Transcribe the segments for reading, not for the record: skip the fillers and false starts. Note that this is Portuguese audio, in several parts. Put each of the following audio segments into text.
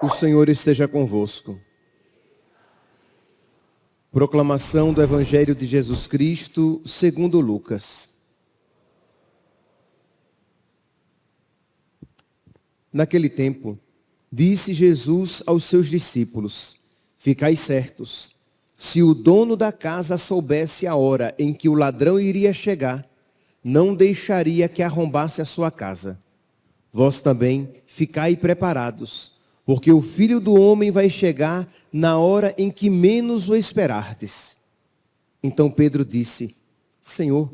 O Senhor esteja convosco. Proclamação do Evangelho de Jesus Cristo, segundo Lucas. Naquele tempo, disse Jesus aos seus discípulos: ficai certos, se o dono da casa soubesse a hora em que o ladrão iria chegar, não deixaria que arrombasse a sua casa. Vós também ficai preparados, porque o Filho do Homem vai chegar na hora em que menos o esperardes. Então Pedro disse: Senhor,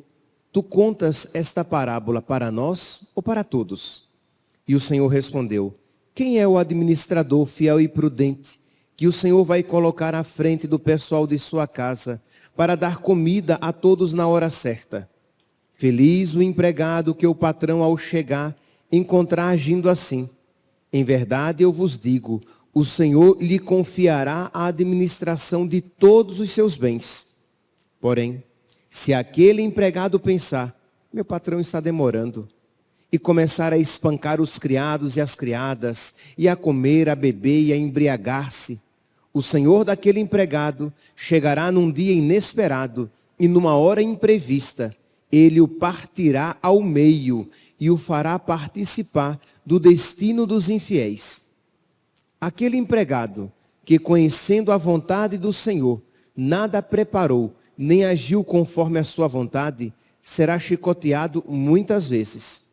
tu contas esta parábola para nós ou para todos? E o Senhor respondeu: quem é o administrador fiel e prudente, que o Senhor vai colocar à frente do pessoal de sua casa, para dar comida a todos na hora certa? Feliz o empregado que o patrão, ao chegar, encontrar agindo assim. Em verdade eu vos digo, o Senhor lhe confiará a administração de todos os seus bens. Porém, se aquele empregado pensar: meu patrão está demorando, e começar a espancar os criados e as criadas, e a comer, a beber e a embriagar-se, o senhor daquele empregado chegará num dia inesperado e numa hora imprevista. Ele o partirá ao meio e o fará participar do destino dos infiéis. Aquele empregado que, conhecendo a vontade do Senhor, nada preparou, nem agiu conforme a sua vontade, será chicoteado muitas vezes.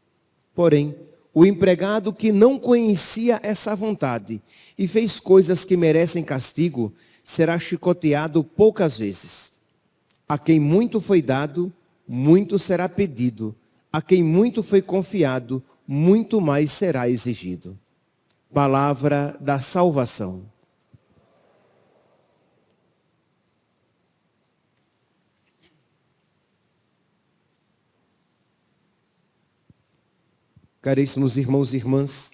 Porém, o empregado que não conhecia essa vontade e fez coisas que merecem castigo, será chicoteado poucas vezes. A quem muito foi dado, muito será pedido. A quem muito foi confiado, muito mais será exigido. Palavra da salvação. Caríssimos irmãos e irmãs,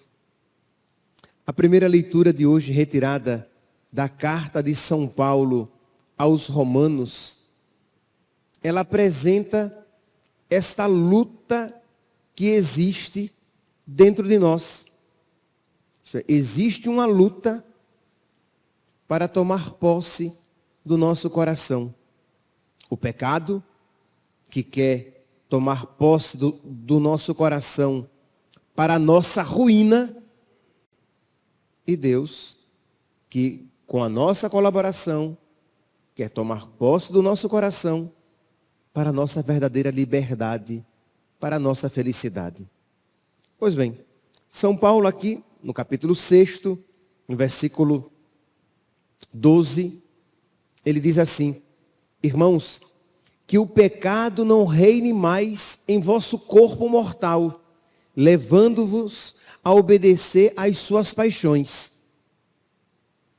a primeira leitura de hoje, retirada da carta de São Paulo aos Romanos, ela apresenta esta luta que existe dentro de nós. Existe uma luta para tomar posse do nosso coração. O pecado, que quer tomar posse do nosso coração para a nossa ruína, e Deus, que com a nossa colaboração, quer tomar posse do nosso coração para a nossa verdadeira liberdade, para a nossa felicidade. Pois bem, São Paulo aqui, no capítulo 6, no versículo 12, ele diz assim: irmãos, que o pecado não reine mais em vosso corpo mortal, levando-vos a obedecer às suas paixões.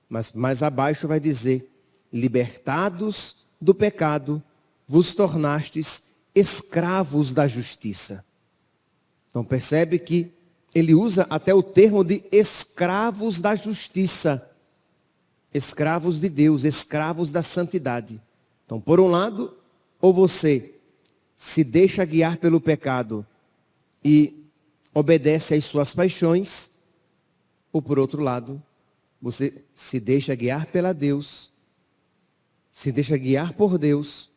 Mas mais abaixo vai dizer: libertados do pecado, vos tornastes escravos da justiça. Então percebe que ele usa até o termo de escravos da justiça. Escravos de Deus, escravos da santidade. Então, por um lado, ou você se deixa guiar pelo pecado e obedece às suas paixões, ou por outro lado, você se deixa guiar pela Deus, se deixa guiar por Deus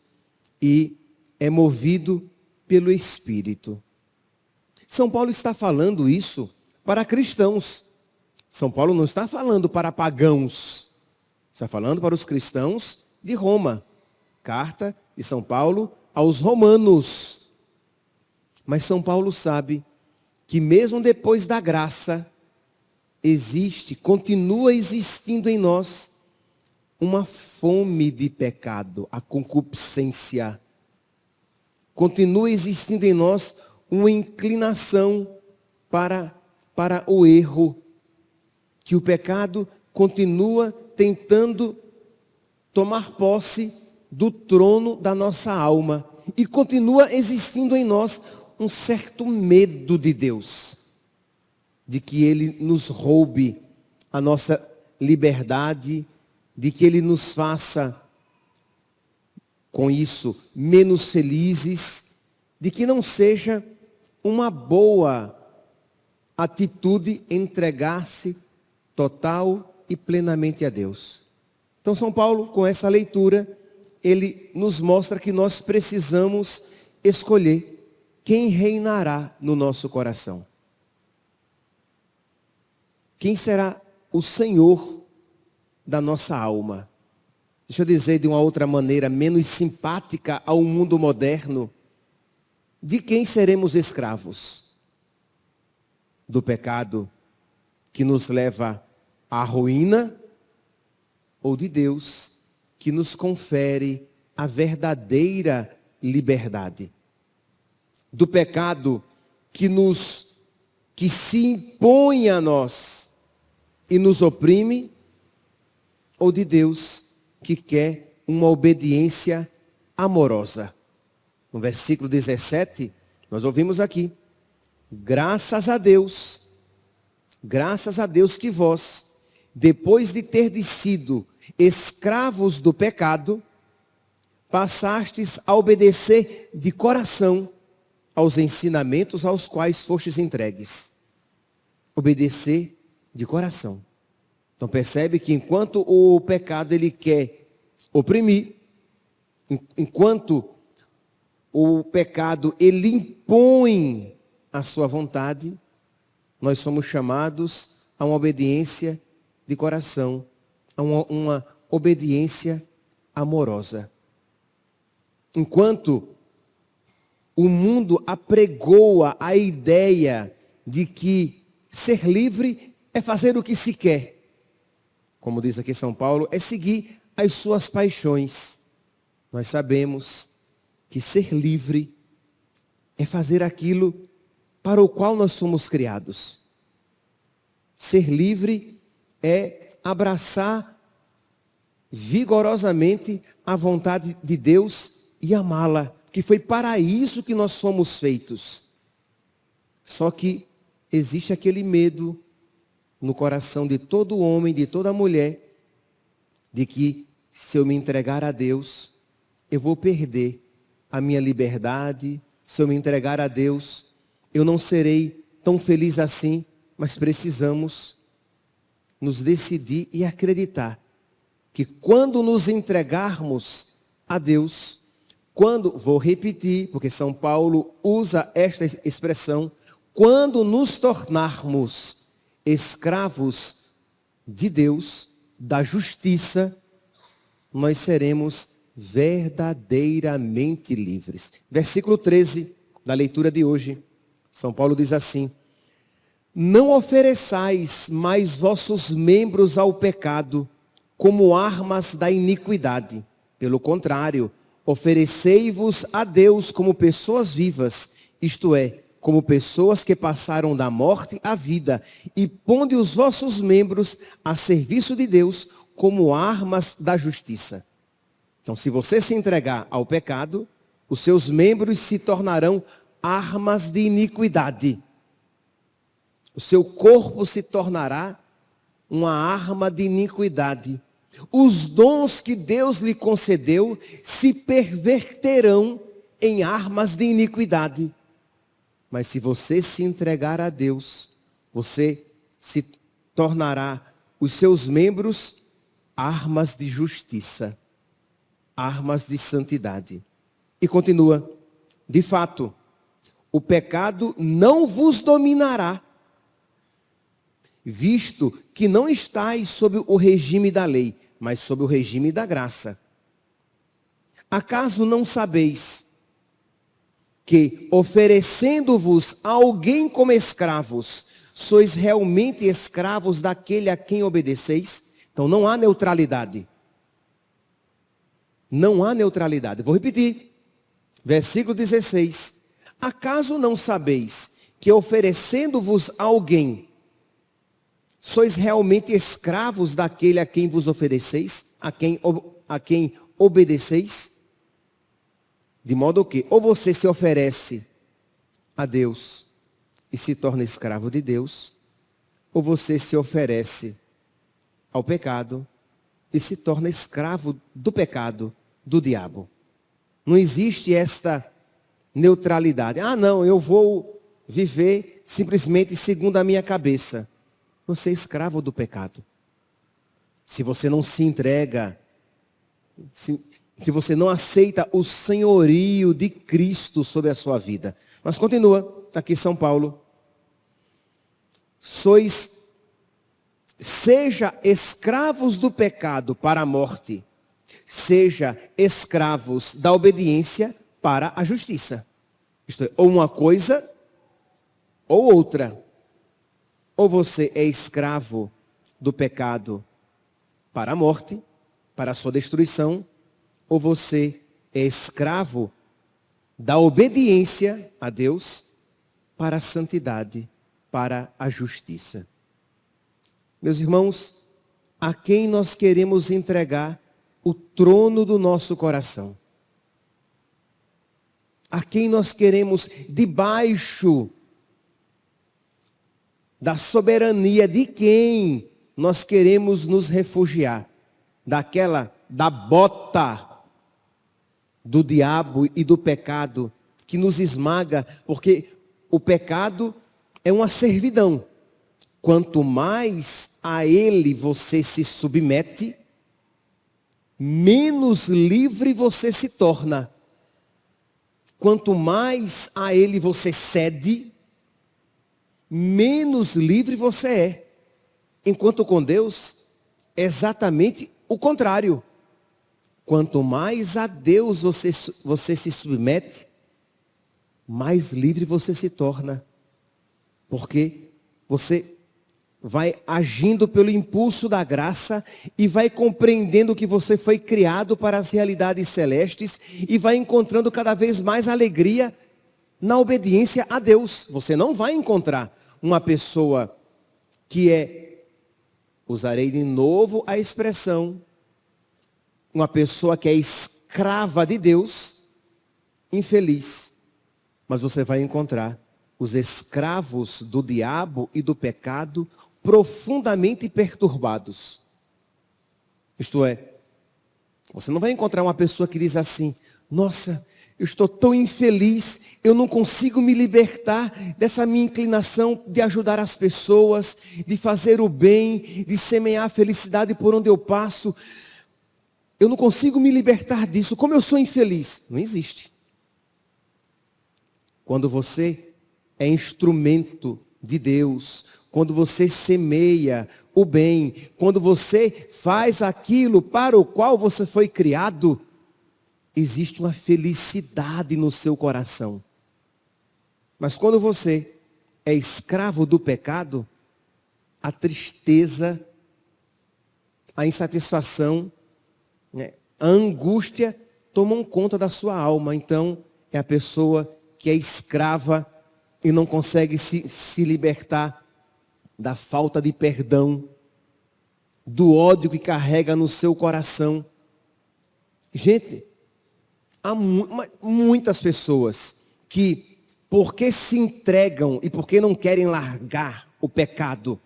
e é movido pelo Espírito. São Paulo está falando isso para cristãos. São Paulo não está falando para pagãos. Está falando para os cristãos de Roma. Carta de São Paulo aos romanos. Mas São Paulo sabe que mesmo depois da graça, continua existindo em nós uma fome de pecado, a concupiscência. Continua existindo em nós uma inclinação para o erro, que o pecado continua tentando tomar posse do trono da nossa alma, e continua existindo em nós um certo medo de Deus. de que Ele nos roube a nossa liberdade, de que Ele nos faça, com isso, menos felizes, de que não seja uma boa atitude entregar-se total e plenamente a Deus. Então, São Paulo, com essa leitura, ele nos mostra que nós precisamos escolher quem reinará no nosso coração. Quem será o Senhor da nossa alma? Deixa eu dizer de uma outra maneira, menos simpática ao mundo moderno. De quem seremos escravos? Do pecado que nos leva à ruína, ou de Deus que nos confere a verdadeira liberdade? Do pecado que se impõe a nós e nos oprime, ou de Deus que quer uma obediência amorosa? No versículo 17, nós ouvimos aqui: graças a Deus que vós, depois de terdes sido escravos do pecado, passastes a obedecer de coração aos ensinamentos aos quais fostes entregues. Obedecer de coração. Então percebe que enquanto o pecado ele quer oprimir, enquanto o pecado ele impõe a sua vontade, nós somos chamados a uma obediência de coração, a uma obediência amorosa. Enquanto o mundo apregoa a ideia de que ser livre é fazer o que se quer, como diz aqui São Paulo, é seguir as suas paixões. Nós sabemos que ser livre é fazer aquilo para o qual nós somos criados. Ser livre é abraçar vigorosamente a vontade de Deus e amá-la, que foi para isso que nós fomos feitos. Só que existe aquele medo no coração de todo homem, de toda mulher, de que se eu me entregar a Deus, eu vou perder a minha liberdade. Se eu me entregar a Deus, eu não serei tão feliz assim. Mas precisamos nos decidir e acreditar que quando nos entregarmos a Deus, vou repetir, porque São Paulo usa esta expressão, quando nos tornarmos escravos de Deus, da justiça, nós seremos verdadeiramente livres. Versículo 13 da leitura de hoje, São Paulo diz assim: não ofereçais mais vossos membros ao pecado como armas da iniquidade. Pelo contrário, oferecei-vos a Deus como pessoas vivas, isto é, como pessoas que passaram da morte à vida, e ponde os vossos membros a serviço de Deus como armas da justiça. Então, se você se entregar ao pecado, os seus membros se tornarão armas de iniquidade. O seu corpo se tornará uma arma de iniquidade. Os dons que Deus lhe concedeu se perverterão em armas de iniquidade. Mas se você se entregar a Deus, você se tornará os seus membros armas de justiça, armas de santidade. E continua: de fato, o pecado não vos dominará, visto que não estáis sob o regime da lei, mas sob o regime da graça. Acaso não sabeis que, oferecendo-vos a alguém como escravos, sois realmente escravos daquele a quem obedeceis? Então não há neutralidade. Não há neutralidade. Vou repetir. Versículo 16. Acaso não sabeis que, oferecendo-vos a alguém, sois realmente escravos daquele a quem vos ofereceis, a quem obedeceis? De modo que, ou você se oferece a Deus e se torna escravo de Deus, ou você se oferece ao pecado e se torna escravo do pecado, do diabo. Não existe esta neutralidade. Ah, não, eu vou viver simplesmente segundo a minha cabeça. Você é escravo do pecado. Se você não se entrega, se você não aceita o senhorio de Cristo sobre a sua vida. Mas continua, aqui São Paulo. Seja escravos do pecado para a morte, seja escravos da obediência para a justiça. Isto é, ou uma coisa ou outra. Ou você é escravo do pecado para a morte, para a sua destruição, ou você é escravo da obediência a Deus para a santidade, para a justiça. Meus irmãos, a quem nós queremos entregar o trono do nosso coração? A quem nós queremos, debaixo da soberania de quem nós queremos nos refugiar? Da bota do diabo e do pecado que nos esmaga, porque o pecado é uma servidão. Quanto mais a ele você se submete, menos livre você se torna. Quanto mais a ele você cede, menos livre você é. Enquanto com Deus, é exatamente o contrário. Quanto mais a Deus você se submete, mais livre você se torna. Porque você vai agindo pelo impulso da graça e vai compreendendo que você foi criado para as realidades celestes e vai encontrando cada vez mais alegria na obediência a Deus. Você não vai encontrar uma pessoa que usarei de novo a expressão, uma pessoa que é escrava de Deus, infeliz. Mas você vai encontrar os escravos do diabo e do pecado profundamente perturbados. Isto é, você não vai encontrar uma pessoa que diz assim: nossa, eu estou tão infeliz, eu não consigo me libertar dessa minha inclinação de ajudar as pessoas, de fazer o bem, de semear a felicidade por onde eu passo. Eu não consigo me libertar disso, como eu sou infeliz. Não existe. Quando você é instrumento de Deus, quando você semeia o bem, quando você faz aquilo para o qual você foi criado, existe uma felicidade no seu coração. Mas quando você é escravo do pecado, a tristeza, a insatisfação, a angústia tomam conta da sua alma. Então, é a pessoa que é escrava e não consegue se libertar da falta de perdão, do ódio que carrega no seu coração. Gente, há muitas pessoas que, porque se entregam e porque não querem largar o pecado,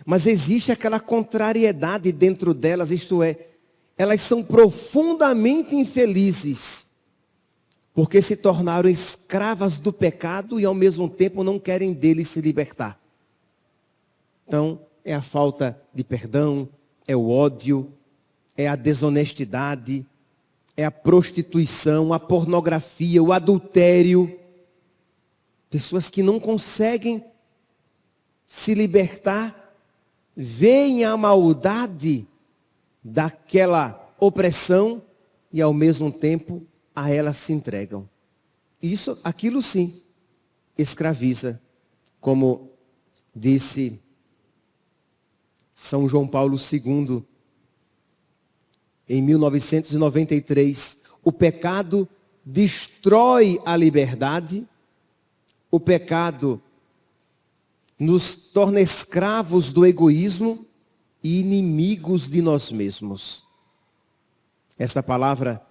mas existe aquela contrariedade dentro delas, isto é, elas são profundamente infelizes, porque se tornaram escravas do pecado e ao mesmo tempo não querem dele se libertar. Então, é a falta de perdão, é o ódio, é a desonestidade, é a prostituição, a pornografia, o adultério. Pessoas que não conseguem se libertar, veem a maldade daquela opressão e ao mesmo tempo a ela se entregam. Aquilo sim, escraviza, como disse São João Paulo II, em 1993, o pecado destrói a liberdade, o pecado nos torna escravos do egoísmo e inimigos de nós mesmos. Essa palavra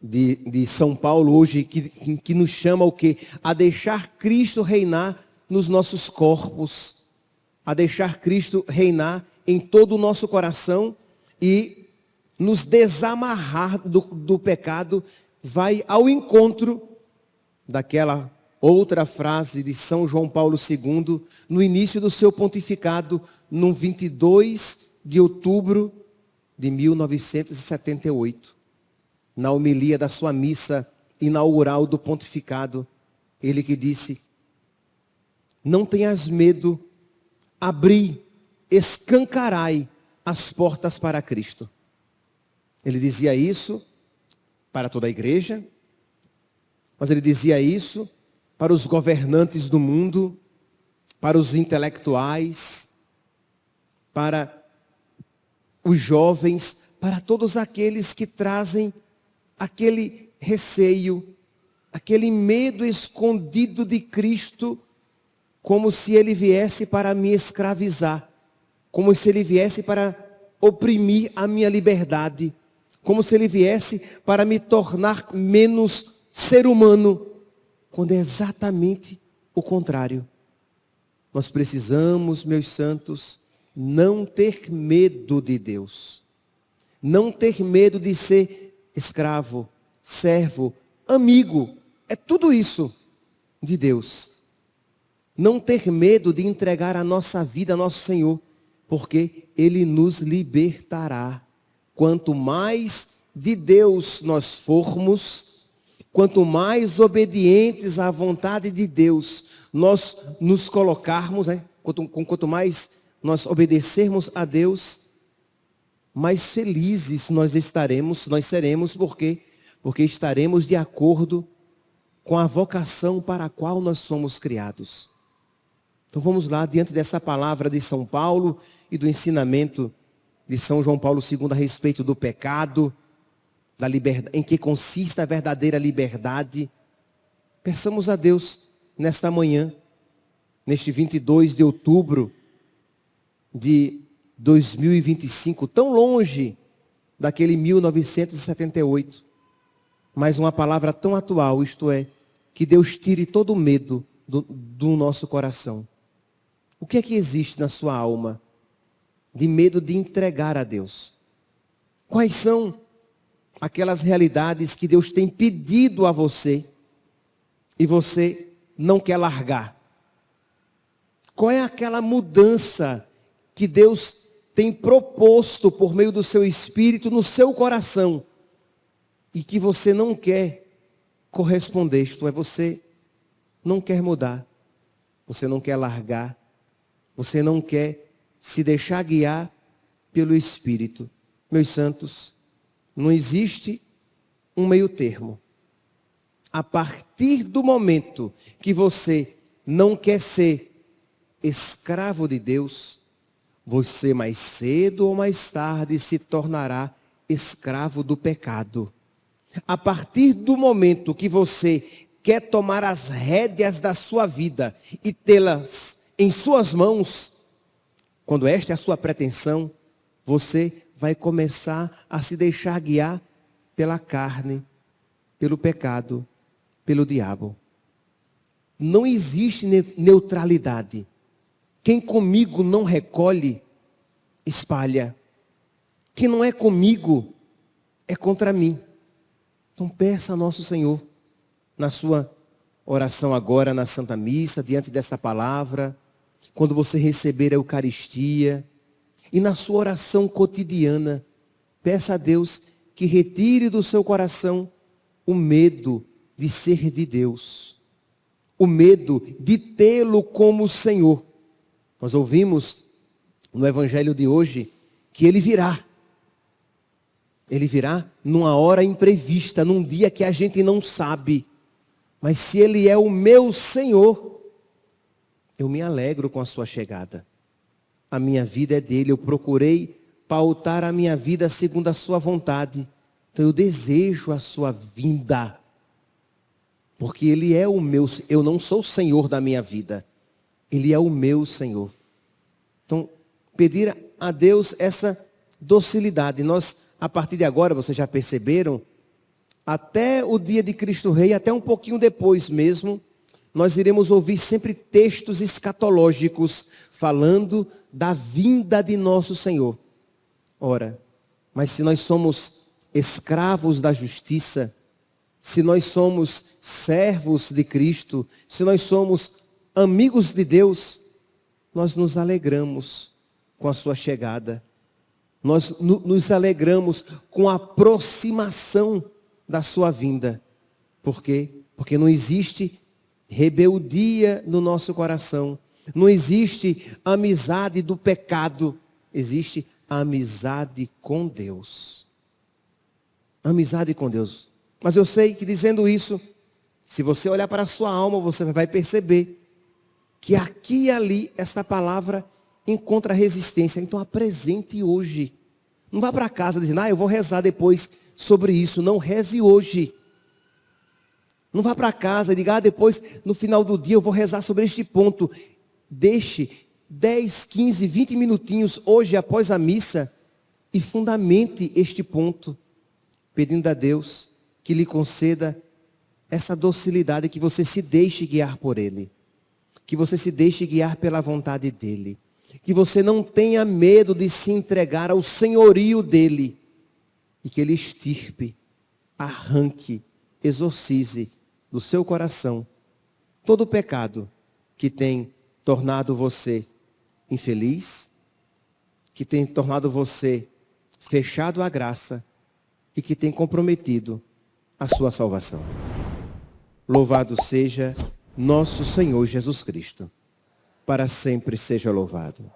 de São Paulo hoje, que nos chama o quê? A deixar Cristo reinar nos nossos corpos. a deixar Cristo reinar em todo o nosso coração e nos desamarrar do pecado, vai ao encontro daquela outra frase de São João Paulo II, no início do seu pontificado, no 22 de outubro de 1978. Na homilia da sua missa inaugural do pontificado, ele que disse: não tenhas medo, abri, escancarai as portas para Cristo. Ele dizia isso para toda a igreja, mas ele dizia isso para os governantes do mundo, para os intelectuais, para os jovens, para todos aqueles que trazem aquele receio, aquele medo escondido de Cristo, como se ele viesse para me escravizar, como se ele viesse para oprimir a minha liberdade, como se ele viesse para me tornar menos ser humano, quando é exatamente o contrário. Nós precisamos, meus santos, não ter medo de Deus, não ter medo de ser escravo, servo, amigo, é tudo isso de Deus. Não ter medo de entregar a nossa vida ao nosso Senhor, porque Ele nos libertará. Quanto mais de Deus nós formos, quanto mais obedientes à vontade de Deus nós nos colocarmos, quanto mais nós obedecermos a Deus, mais felizes nós seremos, porque estaremos de acordo com a vocação para a qual nós somos criados. Então vamos lá, diante dessa palavra de São Paulo e do ensinamento de São João Paulo II a respeito do pecado, da liberdade, em que consiste a verdadeira liberdade. Peçamos a Deus nesta manhã, neste 22 de outubro de 2025, tão longe daquele 1978, mas uma palavra tão atual, isto é, que Deus tire todo o medo do nosso coração. O que é que existe na sua alma de medo de entregar a Deus? Quais são aquelas realidades que Deus tem pedido a você e você não quer largar? Qual é aquela mudança que Deus tem proposto por meio do seu Espírito no seu coração e que você não quer corresponder? Isto é, você não quer mudar, você não quer largar, você não quer se deixar guiar pelo Espírito. Meus santos, não existe um meio termo. A partir do momento que você não quer ser escravo de Deus, você mais cedo ou mais tarde se tornará escravo do pecado. A partir do momento que você quer tomar as rédeas da sua vida e tê-las em suas mãos, quando esta é a sua pretensão, você vai começar a se deixar guiar pela carne, pelo pecado, pelo diabo. Não existe neutralidade. Quem comigo não recolhe, espalha. Quem não é comigo, é contra mim. Então peça a nosso Senhor, na sua oração agora, na Santa Missa, diante desta palavra, quando você receber a Eucaristia, e na sua oração cotidiana, peça a Deus que retire do seu coração o medo de ser de Deus, o medo de tê-lo como Senhor. Nós ouvimos no Evangelho de hoje que Ele virá. Ele virá numa hora imprevista, num dia que a gente não sabe. Mas se Ele é o meu Senhor, eu me alegro com a sua chegada. A minha vida é dele, eu procurei pautar a minha vida segundo a sua vontade. Então eu desejo a sua vinda. Porque Ele é o meu, eu não sou o Senhor da minha vida. Ele é o meu Senhor. Então, pedir a Deus essa docilidade. Nós, a partir de agora, vocês já perceberam, até o dia de Cristo Rei, até um pouquinho depois mesmo, nós iremos ouvir sempre textos escatológicos falando da vinda de nosso Senhor. Ora, mas se nós somos escravos da justiça, se nós somos servos de Cristo, se nós somos amigos de Deus, nós nos alegramos com a sua chegada. Nós nos alegramos com a aproximação da sua vinda. Por quê? Porque não existe rebeldia no nosso coração. Não existe amizade do pecado. Existe amizade com Deus. Amizade com Deus. Mas eu sei que dizendo isso, se você olhar para a sua alma, você vai perceber que aqui e ali esta palavra encontra resistência. Então apresente hoje. Não vá para casa dizendo, eu vou rezar depois sobre isso. Não, reze hoje. Não vá para casa e diga, depois no final do dia eu vou rezar sobre este ponto. Deixe 10, 15, 20 minutinhos hoje após a missa e fundamente este ponto, pedindo a Deus que lhe conceda essa docilidade, que você se deixe guiar por Ele. Que você se deixe guiar pela vontade dEle. Que você não tenha medo de se entregar ao senhorio dEle. E que Ele extirpe, arranque, exorcize do seu coração todo o pecado que tem tornado você infeliz, que tem tornado você fechado à graça e que tem comprometido a sua salvação. Louvado seja nosso Senhor Jesus Cristo. Para sempre seja louvado.